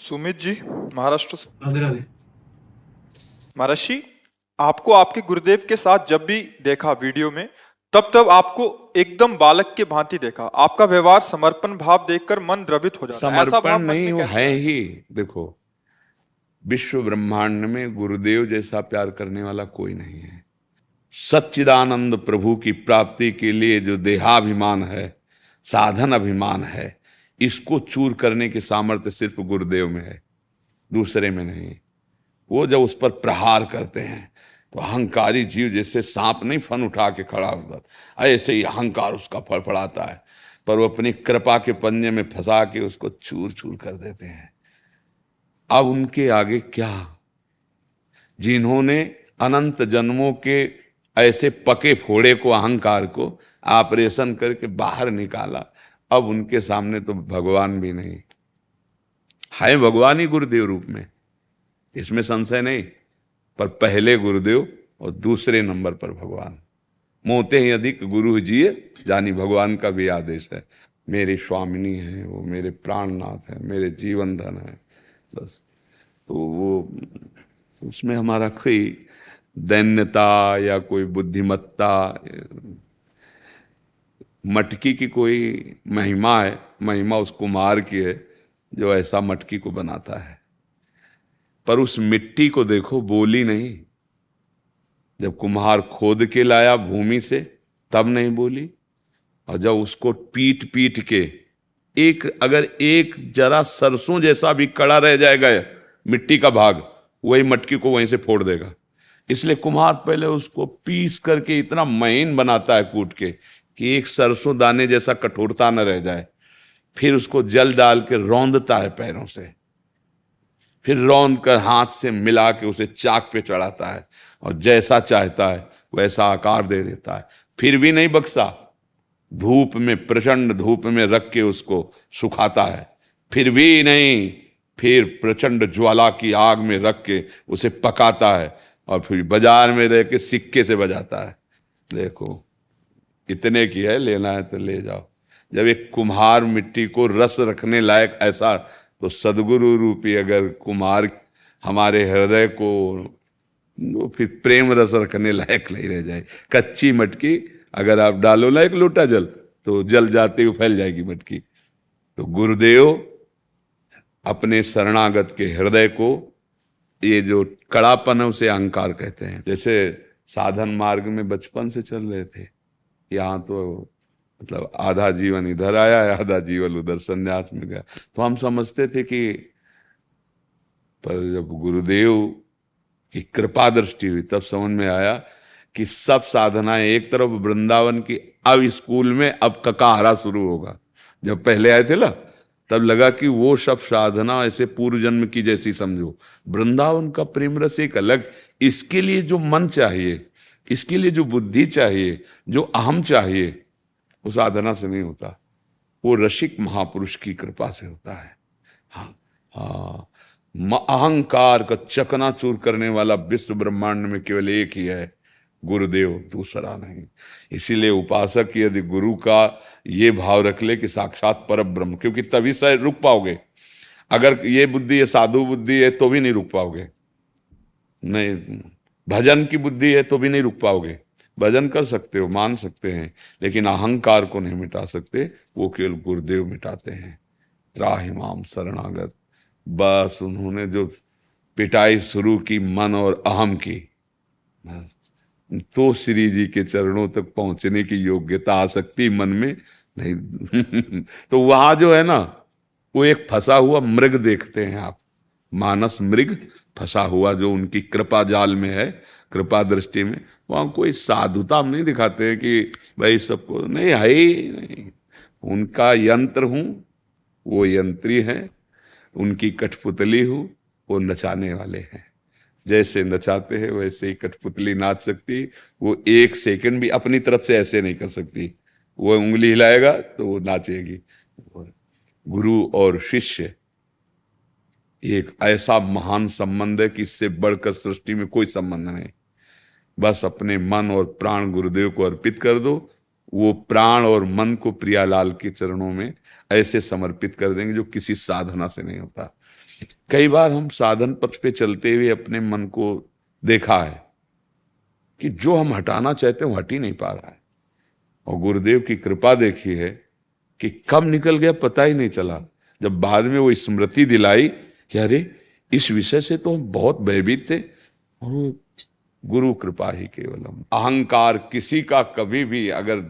सुमित जी, महाराष्ट्र से। राधे राधे। महर्षि, आपको आपके गुरुदेव के साथ जब भी देखा वीडियो में, तब तब आपको एकदम बालक के भांति देखा। आपका व्यवहार, समर्पण भाव देखकर मन द्रवित हो जाता है। ऐसा समर्पण भाव मन नहीं, में वो कैसे है आया? ही। देखो, विश्व ब्रह्मांड में गुरुदेव जैसा प्यार करने वाला कोई नहीं है। सच्चिदानंद प्रभु की प्राप्ति के लिए जो देहाभिमान है, साधन अभिमान है, इसको चूर करने की सामर्थ्य सिर्फ गुरुदेव में है, दूसरे में नहीं। वो जब उस पर प्रहार करते हैं तो अहंकारी जीव जैसे सांप नहीं फन उठा के खड़ा होता, ऐसे ही अहंकार उसका फड़फड़ाता है, पर वो अपनी कृपा के पंजे में फंसा के उसको चूर चूर कर देते हैं। अब उनके आगे क्या? जिन्होंने अनंत जन्मों के ऐसे पके फोड़े को, अहंकार को ऑपरेशन करके बाहर निकाला, अब उनके सामने तो भगवान भी नहीं है। भगवान ही गुरुदेव रूप में, इसमें संशय नहीं, पर पहले गुरुदेव और दूसरे नंबर पर भगवान। मोते ही अधिक गुरु जिए, जानी भगवान का भी आदेश है। मेरे स्वामिनी है, वो मेरे प्राणनाथ है, मेरे जीवन धन है, बस। तो वो उसमें हमारा कोई दैन्यता या कोई बुद्धिमत्ता, मटकी की कोई महिमा है। महिमा उस कुम्हार की है जो ऐसा मटकी को बनाता है, पर उस मिट्टी को देखो, बोली नहीं। जब कुम्हार खोद के लाया भूमि से, तब नहीं बोली। और जब उसको पीट पीट के अगर एक जरा सरसों जैसा भी कड़ा रह जाएगा मिट्टी का भाग, वही मटकी को वहीं से फोड़ देगा। इसलिए कुम्हार पहले उसको पीस करके इतना महीन बनाता है कूट के, कि एक सरसों दाने जैसा कठोरता न रह जाए। फिर उसको जल डाल के रौंदता है पैरों से, फिर रौंद कर हाथ से मिला के उसे चाक पे चढ़ाता है, और जैसा चाहता है वैसा आकार दे देता है। फिर भी नहीं बक्सा, धूप में, प्रचंड धूप में रख के उसको सुखाता है। फिर भी नहीं, फिर प्रचंड ज्वाला की आग में रख के उसे पकाता है, और फिर बाजार में रह के सिक्के से बजाता है। देखो, इतने की है, लेना है तो ले जाओ। जब एक कुम्हार मिट्टी को रस रखने लायक ऐसा, तो सदगुरु रूपी अगर कुम्हार हमारे हृदय को, वो फिर प्रेम रस रखने लायक नहीं रह जाए। कच्ची मटकी अगर आप डालो ना एक लोटा जल, तो जल जाते हुए फैल जाएगी मटकी। तो गुरुदेव अपने शरणागत के हृदय को, ये जो कड़ापन है उसे अहंकार कहते हैं। जैसे साधन मार्ग में बचपन से चल रहे थे, यहाँ तो मतलब आधा जीवन इधर आया है, आधा जीवन उधर संन्यास में गया, तो हम समझते थे कि, पर जब गुरुदेव की कृपा दृष्टि हुई तब समझ में आया कि सब साधनाएं एक तरफ वृंदावन की, अब स्कूल में अब ककाहारा शुरू होगा। जब पहले आए थे ना, तब लगा कि वो सब साधना ऐसे पूर्व जन्म की जैसी समझो। वृंदावन का प्रेम रस एक अलग, इसके लिए जो मन चाहिए, इसके लिए जो बुद्धि चाहिए, जो अहम चाहिए, वो साधना से नहीं होता, वो रसिक महापुरुष की कृपा से होता है। हाँ हाँ, अहंकार का चकनाचूर करने वाला विश्व ब्रह्मांड में केवल एक ही है, गुरुदेव, दूसरा नहीं। इसीलिए उपासक यदि गुरु का ये भाव रख ले कि साक्षात पर ब्रह्म, क्योंकि तभी से रुक पाओगे। अगर ये बुद्धि है, साधु बुद्धि है, तो भी नहीं रुक पाओगे। नहीं, भजन की बुद्धि है तो भी नहीं रुक पाओगे। भजन कर सकते हो, मान सकते हैं, लेकिन अहंकार को नहीं मिटा सकते, वो केवल गुरुदेव मिटाते हैं। त्राहि माम शरणागत, बस उन्होंने जो पिटाई शुरू की मन और अहम की, तो श्री जी के चरणों तक पहुंचने की योग्यता आ सकती मन में नहीं। तो वहां जो है ना, वो एक फंसा हुआ मृग देखते हैं आप, मानस मृग फंसा हुआ जो उनकी कृपा जाल में है, कृपा दृष्टि में। वहां कोई साधुता नहीं दिखाते हैं कि भाई सबको, नहीं है ही नहीं। उनका यंत्र हूं, वो यंत्री हैं, उनकी कठपुतली हूं, वो नचाने वाले हैं। जैसे नचाते हैं वैसे ही कठपुतली नाच सकती। वो एक सेकंड भी अपनी तरफ से ऐसे नहीं कर सकती, वो उंगली हिलाएगा तो वो नाचेगी। गुरु और शिष्य एक ऐसा महान संबंध है कि इससे बढ़कर सृष्टि में कोई संबंध नहीं। बस अपने मन और प्राण गुरुदेव को अर्पित कर दो, वो प्राण और मन को प्रियालाल के चरणों में ऐसे समर्पित कर देंगे जो किसी साधना से नहीं होता। कई बार हम साधन पथ पे चलते हुए अपने मन को देखा है कि जो हम हटाना चाहते हैं वो हट ही नहीं पा रहा है, और गुरुदेव की कृपा देखी है कि कब निकल गया पता ही नहीं चला। जब बाद में वो स्मृति दिलाई कि अरे इस विषय से तो हम बहुत भयभीत थे, और वो गुरु कृपा ही केवलम। अहंकार किसी का कभी भी अगर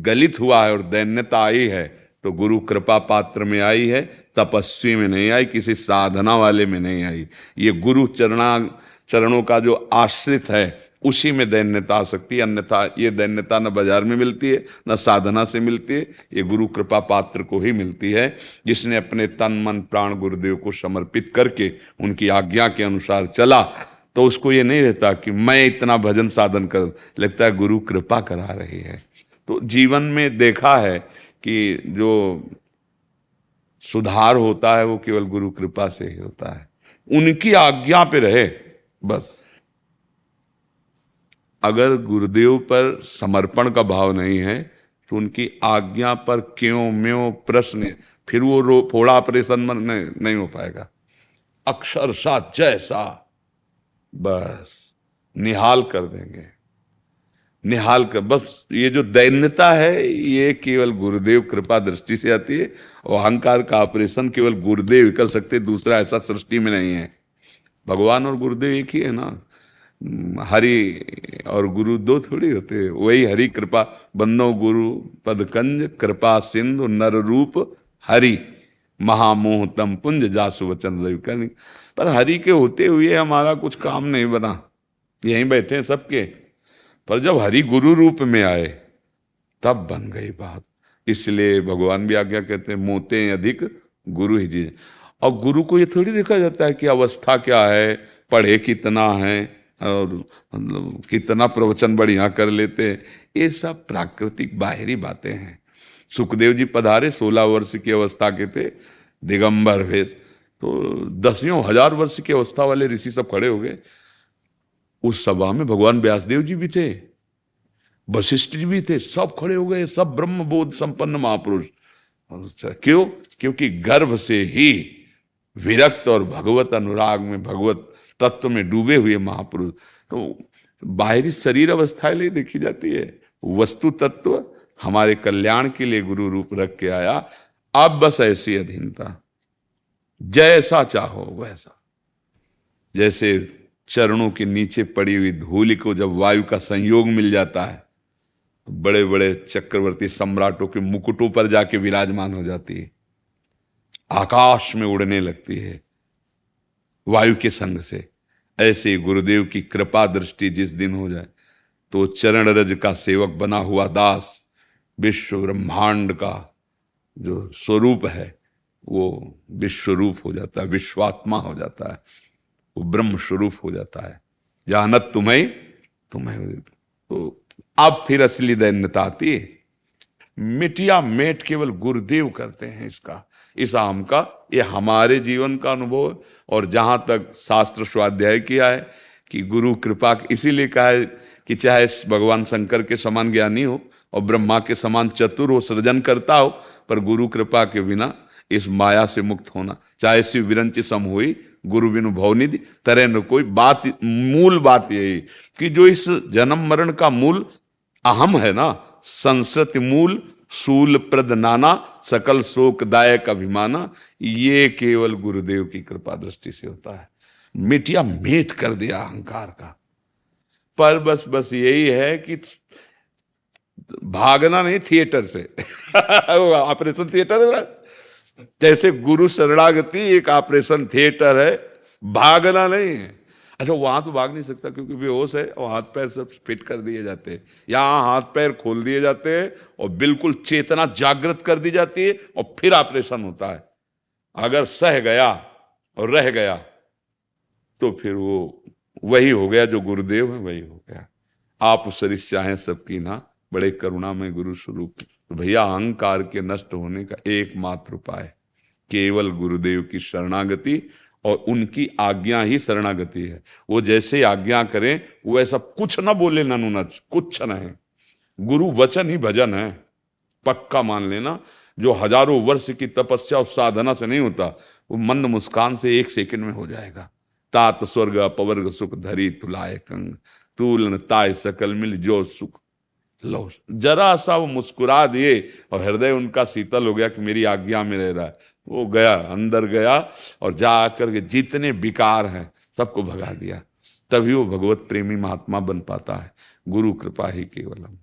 गलित हुआ है और दैन्यता आई है तो गुरु कृपा पात्र में आई है, तपस्वी में नहीं आई, किसी साधना वाले में नहीं आई। ये गुरु चरणों का जो आश्रित है उसी में दैन्यता आ सकती है, अन्यथा ये दैन्यता न बाजार में मिलती है न साधना से मिलती है, ये गुरु कृपा पात्र को ही मिलती है, जिसने अपने तन मन प्राण गुरुदेव को समर्पित करके उनकी आज्ञा के अनुसार चला। तो उसको ये नहीं रहता कि मैं इतना भजन साधन कर, लगता है गुरु कृपा करा रही है। तो जीवन में देखा है कि जो सुधार होता है वो केवल गुरु कृपा से ही होता है, उनकी आज्ञा पे रहे बस। अगर गुरुदेव पर समर्पण का भाव नहीं है तो उनकी आज्ञा पर क्यों म्यों प्रश्न, फिर वो फोड़ा ऑपरेशन में नहीं हो पाएगा। अक्षरशः जैसा बस निहाल कर देंगे, निहाल कर। बस ये जो दैन्यता है ये केवल गुरुदेव कृपा दृष्टि से आती है, और अहंकार का ऑपरेशन केवल गुरुदेव ही कर सकते, दूसरा ऐसा सृष्टि में नहीं है। भगवान और गुरुदेव एक ही है ना, हरि और गुरु दो थोड़ी होते, वही हरि कृपा बंदो गुरु पदकंज कृपा सिंधु नर रूप हरि महामोह तम पुंज जासु वचन रवि। पर हरि के होते हुए हमारा कुछ काम नहीं बना, यहीं बैठे हैं सबके, पर जब हरि गुरु रूप में आए तब बन गई बात। इसलिए भगवान भी आज्ञा कहते हैं मोते अधिक गुरु ही जी। और गुरु को ये थोड़ी देखा जाता है कि अवस्था क्या है, पढ़े कितना है और मतलब कितना प्रवचन बढ़िया कर लेते हैं, ये सब प्राकृतिक बाहरी बातें हैं। सुखदेव जी पधारे 16 वर्ष की अवस्था के थे, दिगंबर वेश, तो 10,000 वर्ष की अवस्था वाले ऋषि सब खड़े हो गए। उस सभा में भगवान व्यासदेव जी भी थे, वशिष्ठ जी भी थे, सब खड़े हो गए, सब ब्रह्म बोध संपन्न महापुरुष। क्यों? क्योंकि गर्भ से ही विरक्त और भगवत अनुराग में, भगवत तत्व में डूबे हुए महापुरुष। तो बाहरी शरीर अवस्था ले देखी जाती है, वस्तु तत्व हमारे कल्याण के लिए गुरु रूप रख के आया। अब बस ऐसी अधीनता, जैसा चाहो वैसा। जैसे चरणों के नीचे पड़ी हुई धूलि को जब वायु का संयोग मिल जाता है, बड़े बड़े चक्रवर्ती सम्राटों के मुकुटों पर जाके विराजमान हो जाती है, आकाश में उड़ने लगती है वायु के संग से। ऐसे गुरुदेव की कृपा दृष्टि जिस दिन हो जाए तो चरण रज का सेवक बना हुआ दास विश्व ब्रह्मांड का जो स्वरूप है वो विश्वरूप हो जाता है, विश्वात्मा हो जाता है, वो ब्रह्म स्वरूप हो जाता है। जानत तुम्हें तो अब फिर असली दैन्यता आती है। मिटिया मेट केवल गुरुदेव करते हैं इसका, इस आम का। ये हमारे जीवन का अनुभव है। और जहां तक शास्त्र स्वाध्याय किया है कि गुरु कृपा, इसीलिए कहा है कि चाहे भगवान शंकर के समान ज्ञानी हो और ब्रह्मा के समान चतुर हो, सृजन करता हो, पर गुरु कृपा के बिना इस माया से मुक्त होना, चाहे शिव विरंच सम हुई गुरु बिनु भवनिधि तरह न कोई। बात, मूल बात यही कि जो इस जन्म मरण का मूल अहम है ना, संसति मूल शूल प्रद नाना सकल शोकदायक अभिमाना, ये केवल गुरुदेव की कृपा दृष्टि से होता है। मिटिया मेट कर दिया अहंकार का। पर बस यही है कि भागना नहीं थिएटर से ऑपरेशन थिएटर है ना, जैसे गुरु शरणागति एक ऑपरेशन थिएटर है, भागना नहीं है। अच्छा, वहां तो भाग नहीं सकता क्योंकि बेहोश है और हाथ पैर सब फिट कर दिए जाते हैं। यहाँ हाथ पैर खोल दिए जाते हैं और बिल्कुल चेतना जागृत कर दी जाती है और फिर ऑपरेशन होता है। अगर सह गया और रह गया तो फिर वो वही हो गया जो गुरुदेव है, वही हो गया। आप सरिस चाहें सबकी ना, बड़े करुणा में गुरु स्वरूप। तो भैया अहंकार के नष्ट होने का एकमात्र उपाय केवल गुरुदेव की शरणागति और उनकी आज्ञा ही शरणागति है। वो जैसे आज्ञा करें वो ऐसा कुछ ना बोले, ननुनच कुछ न है। गुरु वचन ही भजन है, पक्का मान लेना। जो हजारों वर्ष की तपस्या और साधना से नहीं होता, वो मंद मुस्कान से 1 सेकंड में हो जाएगा। तात स्वर्ग अपवर्ग सुख धरी तुलाए कंग, तूलन ताय सकल मिल जो सुख लो। जरा सा वो मुस्कुरा दिए और हृदय उनका शीतल हो गया कि मेरी आज्ञा में रह रहा है। वो गया, अंदर गया और जा करके जितने विकार हैं सबको भगा दिया। तभी वो भगवत प्रेमी महात्मा बन पाता है। गुरु कृपा ही केवलम।